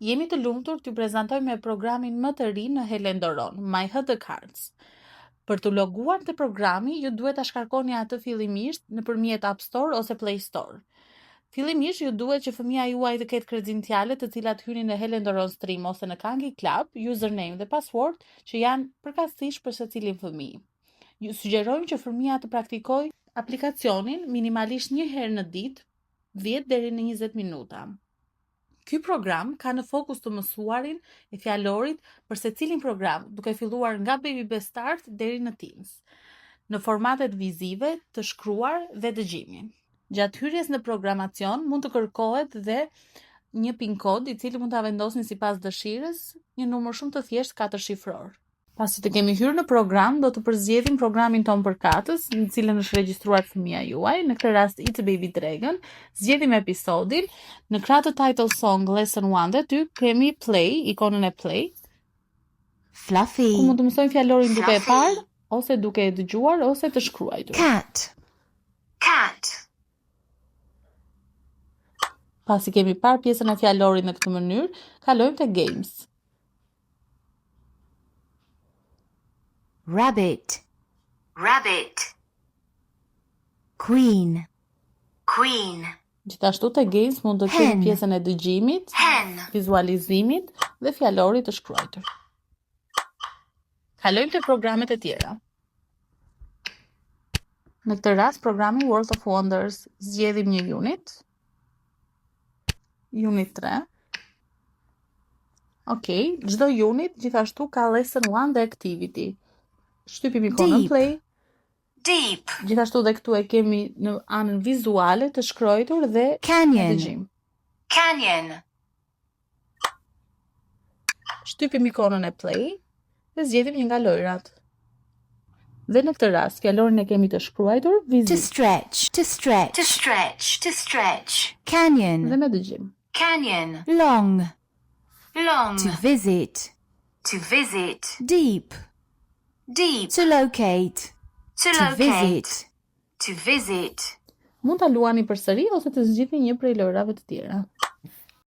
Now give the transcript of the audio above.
Jemi të lumtur t'ju prezantojmë programin më të ri në Helen Doron, My HD Cards. Për të loguar te programi, ju duhet ta shkarkoni atë fillimisht nëpërmjet App Store ose Play Store. Fillimisht ju duhet që fëmia juaj të ketë kredenциale të cilat hynin në Helen Doron Stream ose në Kangi Club, username dhe password që janë përkatësisht për secilin fëmijë. Ju sugjerojmë që fëmia të praktikojë aplikacionin minimalisht një herë në ditë, 10 deri në 20 minuta. Ky program ka në fokus të mësuarin e fjalorit për secilin program, duke filluar nga Baby Best Start deri në Teens, në formatet vizive, të shkruar dhe dëgjimin. Gjatë hyrjes në programacion mund të kërkohet dhe një PIN kod i cili mund ta vendosni sipas dëshirës, një numër shumë të thjeshtë 4 shifror. Pasi të kemi hyrë në program, do të përzgjedhim programin ton përkatës, në cilën është regjistruar fëmia juaj, në këtë rast It's a Baby Dragon, zgjedhim episodin, në krah të title song lesson 1 dhe 2 kemi play, ikonën e play. Fluffy. Ku mund të mësojmë fjalorin duke e parë, ose duke e dëgjuar, ose të shkruar. Cat. Cat. Pasi kemi parë pjesën e fjalorit në këtë mënyrë, kalojmë te games. Rabbit. Rabbit. Queen. Queen. Gjithashtu te games mund të kemi pjesën e dëgjimit, vizualizimit dhe fjalorit të shkruar. Kalojmë te programet e tjera. Në këtë rast, programi World of Wonders, zgjedhim një unit. Unit 3. Okej, çdo unit gjithashtu ka lesson 1 dhe activity. Shtypim ikonën play. Deep. Gjithashtu dhe këtu e kemi në anën vizuale të shkruar dhe Canyon. dëgjim. Canyon. Shtypim ikonën e play dhe zgjedhim një nga lojrat. Dhe në këtë rast, fjalorin e kemi të shkruar, vizit. To stretch. To stretch. To stretch. To stretch. Canyon. Dhe me dëgjim. Canyon. Long. Long. To visit. To visit. Deep. Deep. To locate. To locate. To visit. Mund ta luani përsëri ose të zgjidhni një prej lojrave të tjera.